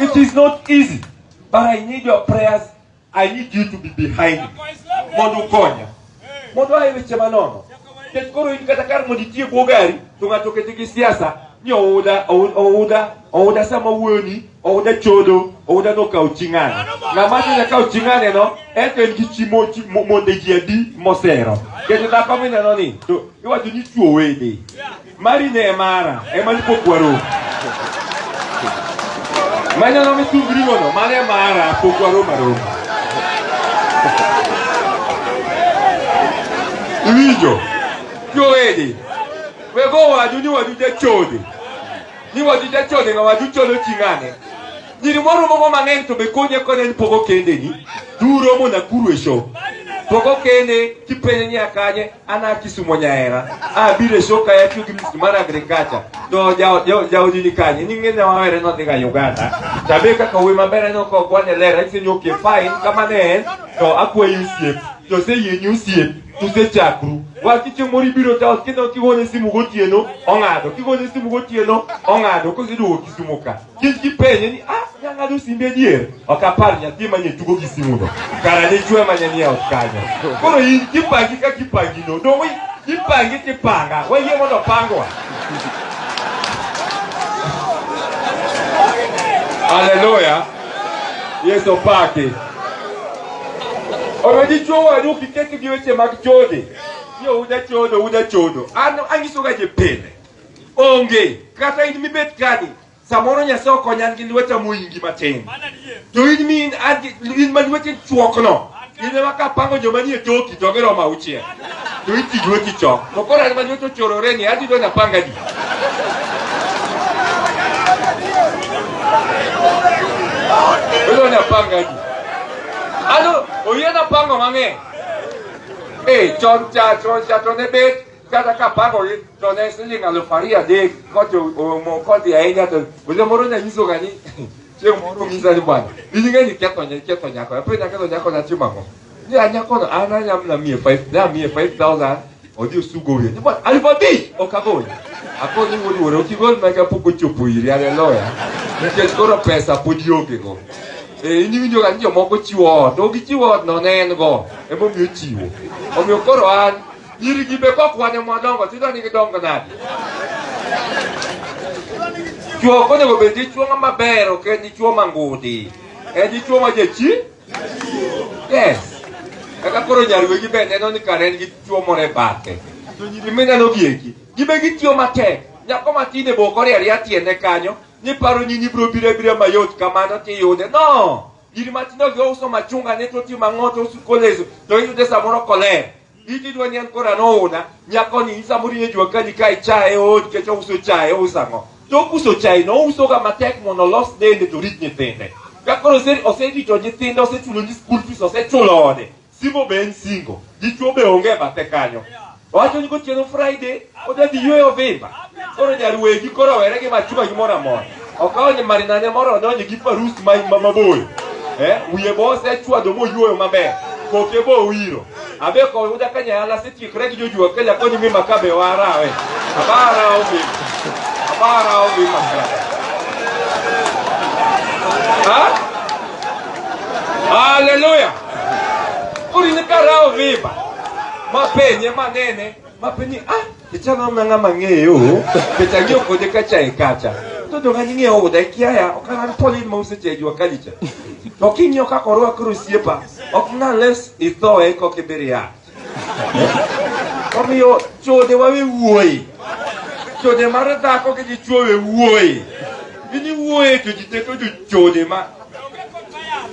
It is not easy. But I need your prayers. I need you to be behind me. Mondo konya. Mondo ayo weche manono. Koro katakar mondo itie bogari to ngato ketigi siasa ni ouda sama wuoni ouda chodo ouda no kauchingane. Ngama ni kauchingane no ento en gichimo monde jiadi mosero. Kete da komine no ni to iwacho ni chuo wede. Mari ne mara emani pokwaro. Manya no mitungri no mane mara pokwaro maro. Iwijo Joedi, we go wadu ni wadu de chode. Ni wadu de chode nga wadu cholo chingane. Ni moro momo mangento be konye kone ni pogo kende ni. Duro mo na kuru esho. Pogo kende kipenye ni akanye ana kisumo nyaera. Bire shoka ya chuki mara agriculture. Do jao ni kanye. Ni ngene wawere no tinga Uganda. Tabeka ka we mabere no ko kwane lera isi nyoke fine kama ne to akwe yusie. To se ye nyusie. Tuse chakru. Wakiche mori biro ta kino kiwone simu gotieno ongado kiwone simu gotieno ongado ko sidu kisumuka kinki penye ni nyanga do simbe dier okapar nya tima nye tugo kisimu do kara ne chwe manya ni okanya koro yin kipangi ka kipangi no do wi kipangi tipanga we ye mono pangwa. Hallelujah. Yeso pake Already chowa do kikeke giweche makchode. Yo uda chodo. Angisoga je pele. Onge. Kata ini mibet kani. Samoro nya so konyan gi weta muingi maten. To it mean in man weta chuokno. Ine waka pango jomani e toki togero mauchie. To iti jweti chok. To kora man weta chorore ni adi do na panga di. Do na panga di. Ano, oyena pango mange. Choncha, tone bet, cada capago, tone sling allo faria de coto mo coti ainda to. Voglio morona iso gani. C'è un moro misa di buono. Vedi che chiatonya, appena che na chimamo. Ni anya kono ana la mia 5000 odio sugo ye. Ma alfabi o kago. Ako ni wodi ki gol ma ka poco chopo iri alleluia. Perché scoro pesa podio che go. Ini video kan yo moko chiwo to gi chiwo no nen go e mo mi chiwo o mi okoro an yiri gi be ko kwane mo dongo ti doni gi dongo na chiwo ko ne go be di chiwo ma bero ke di chiwo mangudi e di chiwo ma je chi yes ka koro nyari gi be ne no ni karen gi chiwo mo re bate to ni me na no gi be gi chiwo ma te nya ko ma ti de bo ko re ya tiende kanyo ni paro ni bro bire mayot kamano ti yude no yiri matino go uso machunga ne to ti mangoto su kolezo to yude samoro kole iti do nyan kora no una nyako ni samuri ne jwa kali kai chai o ke cho uso chai o sango to uso chai no uso ga matek mono los de to ritne tende ka koro seri o seri to je tende o se chulo ni school fees o se chulode simo ben singo di chobe onge batekanyo wacho ni ko tieno Friday o da di yue ovemba koro nyari wegi koro were gi machuba gi mora mora okawo ni marinane moro donje gi parus maboyo wiye bo se chwa do mo yuo maber koke bo wiro abe ko uda kanya ala seti kregi joju akela ko ni mima kabe warawe abara obi makara hallelujah uri ne karao viba mapenye manene mapeni kichana mnanga mangeyo petagio kode kacha todo ngani o da kiaya okana toli mo se jeju akalicha tokinyo ka korwa krusiepa okna les ito e ko keberia komio chode wa we wuoi chode marata ko ke chode wuoi ini wuoi to jite to chode ma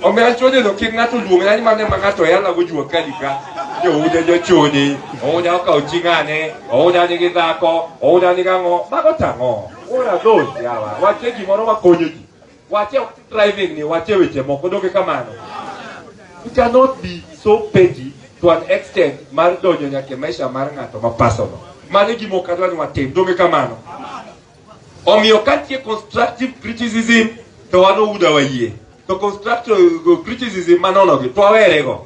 o me chode no kinga to lu ngani mane mangato ya la goju akalika yo ude jo chode o da ka uchingane o da ni gidako o da ni gango magotango ora dosi hawa wache gimoro makonyoji wache driving ni wache weche moko doge kamano. You cannot be so petty to an extent mar donjo nyake maisha mar ng'ato ma personal mane gimo kadwa ni watem doge kamano omiyo kantie constructive criticism to wano uda wayie to constructive criticism manono gi to awere go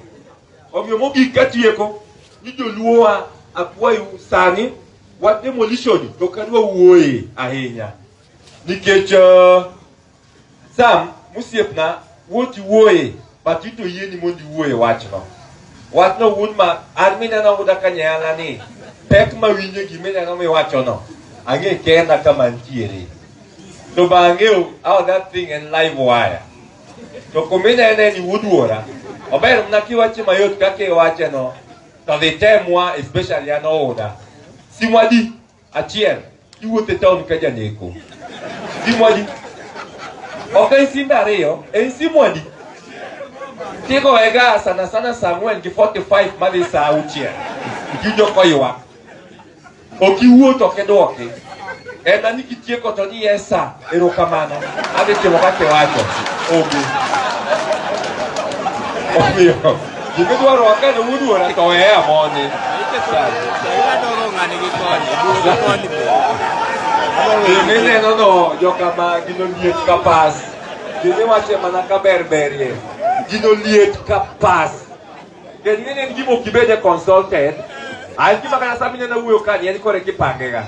omiyo mogi katieko ni joluowa akwayo sani what demolition to kadwa wuoye ahinya nikech Sam musiepna wuoti wuoye but ito yieni mondi wuoye wachno wuon ma an mineno uda kanyala ni pek mawinjo gimineno miwachono ang'e kenda kama ntiere to ba ang'eyo how that thing in live wire to kuminene ni wuodwora ober mna kiwache mayot kaka iwache no to dhi temwa especially an ouda simwadi achiel iwuothe town ka janeko simwadi ok en simbe ariyo en simwadi tigo wega sana sana saa 4:45 madhi saa 6 ikiwinjo koywak ok iwuotho ok idwoki en ani kitieko to ni esa erokamano adhi timo kaka iwacho oge omiyo gimidwaro wakane wuodwora to weye amoni mineno no jokama gino liet ka pas gini wache mana ka berberie gino liet ka pas kendo ng'eni gimo kibede consulted an gima kana sa mineno wuoyo kani en kore kipangega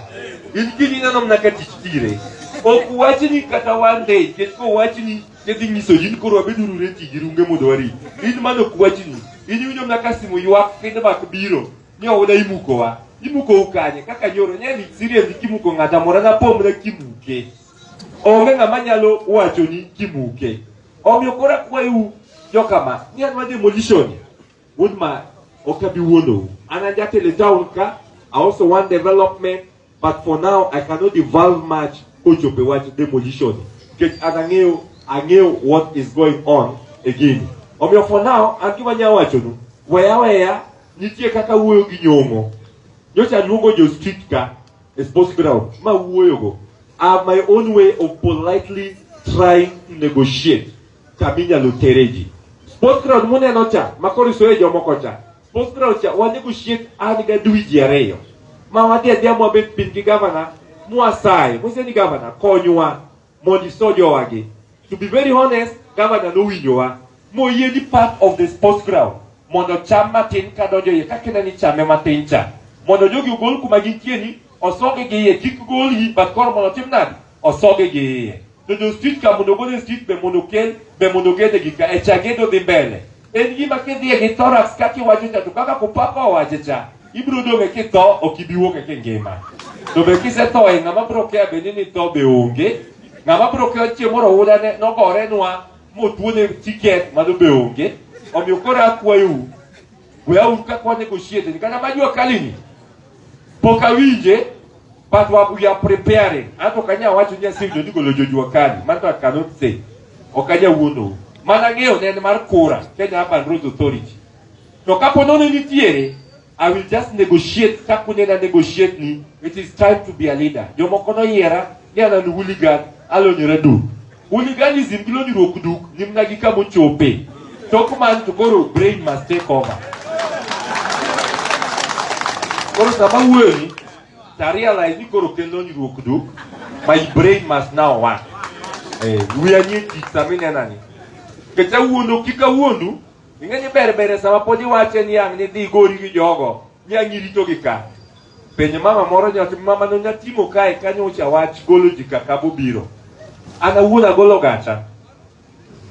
in gini neno mna ka tich tire ok wachni kata one day ket ko wachni kedhi nyiso jin koro wabedurure tiji runge modwari in mano ok wachni in winjo mna ka simu ywak kendo bak biro ni ouda imukowa imukou kanye kaka nyoro nyeni serious kimuko ng'ata mora na pomna kimuke onge ng'ama nyalo wacho ni kimuke omiyo kora kwayu jokama ni an wadhi demolition would ma okabi wuono an ajatele town ka I also want development but for now I cannot devolve much ochope wach demolition because ang'eyo what is going on again omiyo for now an gima nya wacho no weya nitie kaka wuoyo gi nyongo nyocha luongo jo street ka sports ground ma wuoyogo I have my own way of politely trying to negotiate kaminyalo tereji sports ground muneno cha makoro isoe jomoko cha sports ground cha wa negotiate an ga dwiji ariyo ma wadhi adhiya mwabet piny gi gavana mwasaye mwise ni gavana konywa mondo iso jowagi to be very honest gavana nowinjowa moyie ni part of the sports ground mondo cham matin kadonjo iye kakina ni chame matin cha mondo jogi ogol kuma gintie ni osoge gi iye kik gol hi but koro mondo tim nadi osoge gi iye to jo street ka mondo gol street be mondo kel be mondo gede gi ka echagedo dhi mbele en gima kidhiye gi thorax kaki wacho cha to kaka kupapa owache cha ibiro dong'e kitho ok ibi wuok e kingima to be kisetho e ng'ama biro kia be ni tho be onge ng'ama biro kia chieng' moro ouda ne nogorenwa motuone tiket mano be onge omiyo koro akwayou weyauru kaka wanegotiate ni kata majua kalini pok awinje but we are preparing anto kanya wacho ni asinjo ni golo jojua kali manto I cannot say okanya wuono mana ng'eyo ne en mar kura Kenya Urban Roads Authority to kapo nono nitiere I will just negotiate kakunena negotiate ni it is time to be a leader jomoko noyiera ni an hooligan alonyore duk hooliganism gi lonyruok duk nimna gi kama ochope tok man to koro brain must take over koro sama wuoyi to realize ni koro kendo lonyruok duk my brain must now work wiya nie tich sama inenani keta wuono kika wuondu ing'eni ber sama pod iwache ni ang' ni dhi gori gi jogo ni ang' irito gi ka penjo mama moro nyathi mama no nyatimo kae kanyocha wach golo ji kaka bobiro an awuon agolo gacha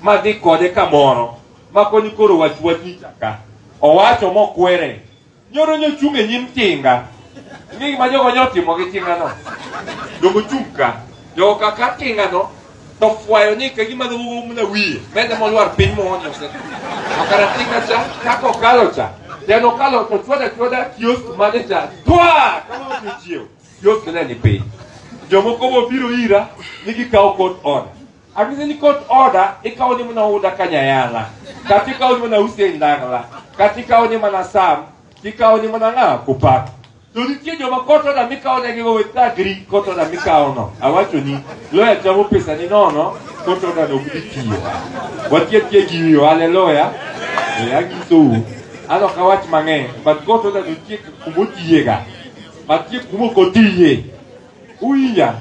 ma dhi kode kamoro ma koni koro wach ni chaka owacho mokwere nyoro nyochung' e nyim tinga ing'e gima jogo nyotimo gi tingano jogo chung' ka jogo kaka tingano to fwayo ni kagima dhogo mna wiye mende molwar piny moonyo se akara tinga cha kako kalo cha teno kalo to chwoda kiosk mane cha twa kama otichiew kiosk ne ni piny jomoko bobiro ira nigi kawo court order akise ni court order ikawo ni mna uda kanyayala kati ikawo ni mna Hussein Dangla kati ikawo ni mna Sam ikawo ni mna ng'a Kupak to nitie joma court order mikawo negi go with agree court order mikawo no awacho ni lawyer chamo pesa ni nono court order no bidi tiyo watie giyo haleluya agiso ano kawach mang'eny but court order nitie kumotiyega batie kumokotiye uinya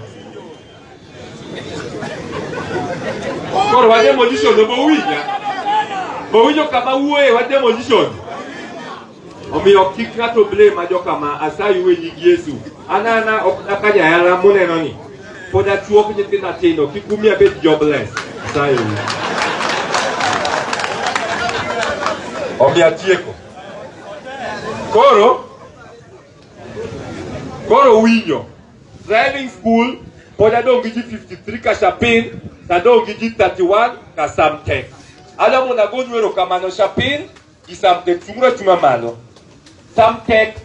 koro wa demolition no bowinjo kama wuoye wa demolition omiyo kik ng'ato blame ajo kama asayi we nying Yesu anana ok akanyayala muneno ni pod achuok nyithindo tindo kik umi abed jobless asayi Omiatieko. Koro winyo. Driving school, poda dongi 53 ka Chapin, ta dongi 31 ka Samtek. Ada muna gonwero kamano Chapin, ki Samtek chunga malo. Samtek,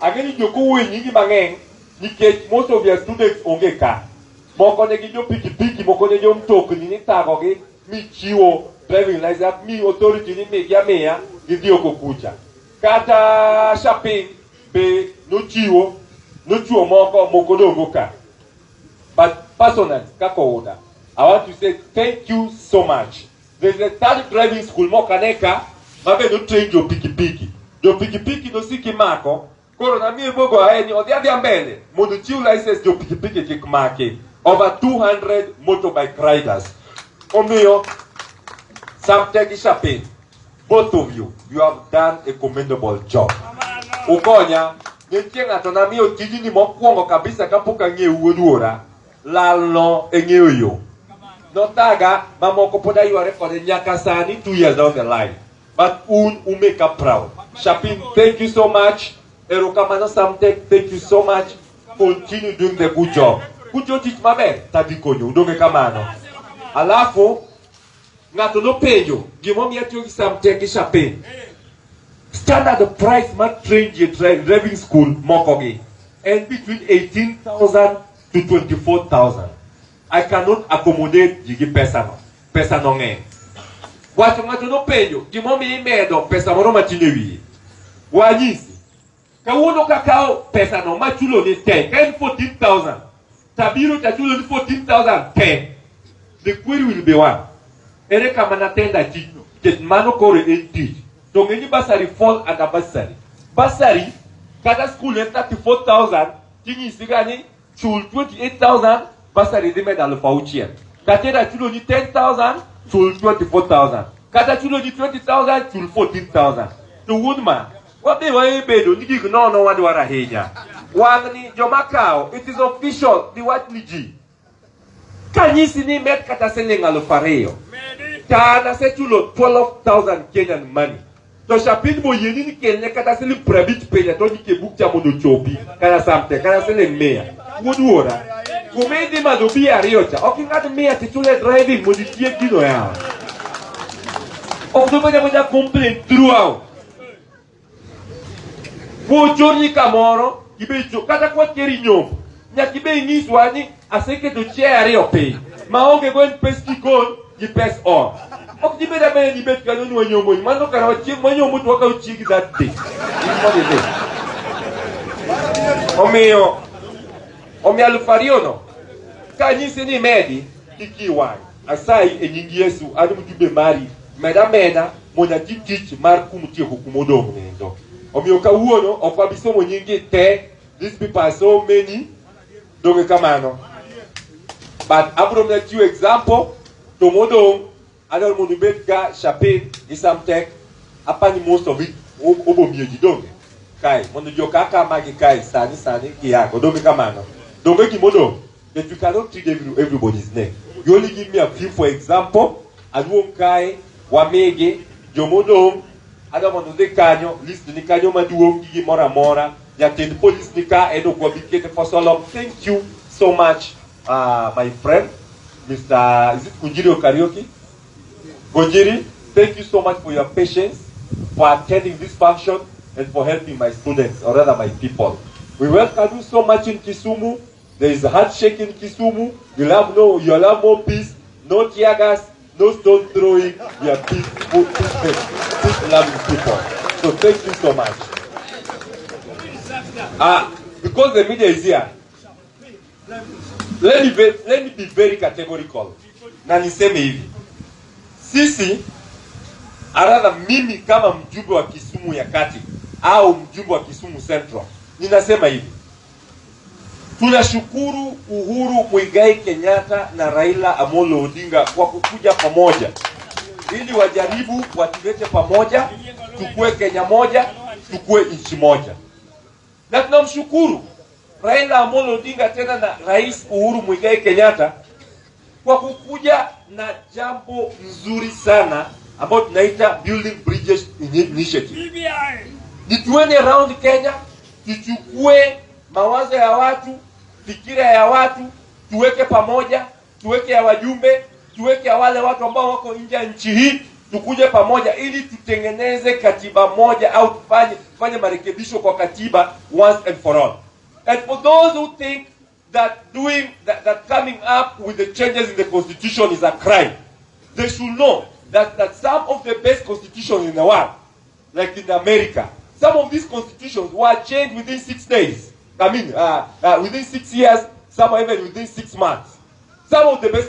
ageni joko wenyi mangeng, nikech most of your students onge ka. Moko ne gijo piki, moko ne jo mtokni ni tagogi, mi chiwo driving license, mi authority ni meya, gidio kukucha. Kata Chapin, be no chiwo moko dongo ka. But personally, Kakoda, I want to say thank you so much. There's a third driving school, Mokaneka, mabe no train jo piki. Jo piki no siki mako, koro na mi bogo aeni, odi adi ambele, modu chiu license jo piki kikmake. Over 200 motorbike riders. Omio, Samtek Chapin, both of you have done a commendable job. Ukonya, nitie ng'ato na miyo tijini mokwongo kabisa kapok ang'eyo wuoduora, lalno eng'eyo yo. Notaga, mamoko pod ayware kode nyaka sani 2 years down the line. But umeka proud. Chapin, thank you so much. Erokamano Samtek, thank you so much. Continue doing the good job. Kucho tich maber, tadikonyo, udonge kamano. Alafu, ng'ato no penjo, gimomiyo atiyo gi Samtek Chapin. Standard price must train your driving school mokogi and between 18,000 to 24,000. I cannot accommodate jigi pesa no nge. Wacho ngato no penjo, gimomi imedo pesa moro matinewi. Wanyisi, kawuono kakao pesa no machulo ni 10, kaen 14,000. Tabiru tachulo ni 14,000 10. The query will be one. Ere kama natenda chino, mano kore en tich. So many bursary fall under bursary. Bursary, kada school is 34,000, tini sigani, chul 28,000, bursary di medal voucher. Katera chulo ni 10,000, chul 24,000. Kata chulo ni 20,000, chul 14,000. To woodman, what they were bedo, nigi no wadu waraheja. Wangni jomakao, it is official, the what niji. Kanyisi ni met kata selling alufareo. Tana se chulo 12,000 Kenyan money. So Chapin mo yeni ni Kenya kata sili private penya to ni ke bukcha modo chopi kana Samtek kana sili meya woduora kumedi madobi ariocha okingat meya titule driving modi tie kino ya okdo moja complain throughout wo jorni kamoro kibecho kata kwa keri nyom nya kibe ngiswani aseke do chair yo pay maonge go en peski kon ki pes on. Ok di beda bene di bet kanu nwa nyomo ni mano kana wachi mwanyo mutu waka uchigi that day. Omi alufariono ka nyisi ni medi kiki wang asai enyingi Yesu adu mjube mari meda mona titich mar kumutie hukumodong nendo. Omi oka uono okwa bisomo nyingi te. These people are so many donge kamano. But abro mna tiu example tomodong alors mon betka Chapin Samtek apani most of it obo mieji donge kai mon joka kama ki kai sani ki yako donge kamano donge ki modo that you cannot treat everybody's name. You only give me a few for example aduon kai wamege jomodo ada mon de kanyo list ni kanyo maduo gi mora ya ten police nika edo ko bikete for so long. Thank you so much my friend Mr. Is it Kunjiri Karaoke? Gojiri, thank you so much for your patience, for attending this function, and for helping my students, or rather my people. We welcome you so much in Kisumu. There is a handshake in Kisumu. You'll have more peace, no tear gas, no stone throwing. We are peaceful, peace-loving people. So thank you so much. Because the media is here, let me be very categorical. Na niseme hivi. Sisi, aradha mimi kama mjumbe wa Kisumu ya kati au mjumbe wa Kisumu Central, ninasema hivi. Tunashukuru Uhuru Muigai Kenyatta na Raila Amolo Odinga kwa kukuja pamoja. Ili wajaribu watulete pamoja, tukue Kenya moja, tukue nchi moja. Na tunamshukuru Raila Amolo Odinga tena na Rais Uhuru Muigai Kenyatta kwa kukuja na jambo nzuri sana ambayo tunaita Building Bridges Initiative. Jitueni around Kenya, tuchukue mawazo ya watu, fikira ya watu, tuweke pamoja, tuweke ya wajumbe, tuweke ya wale watu ambao wako nje ya nchi hii, tukuje pamoja ili tutengeneze katiba moja au tufanye marekebisho kwa katiba once and for all. And for those who think that that coming up with the changes in the constitution is a crime, they should know that some of the best constitutions in the world, like in America, some of these constitutions were changed within 6 days. I mean, within 6 years, some even within 6 months. Some of the best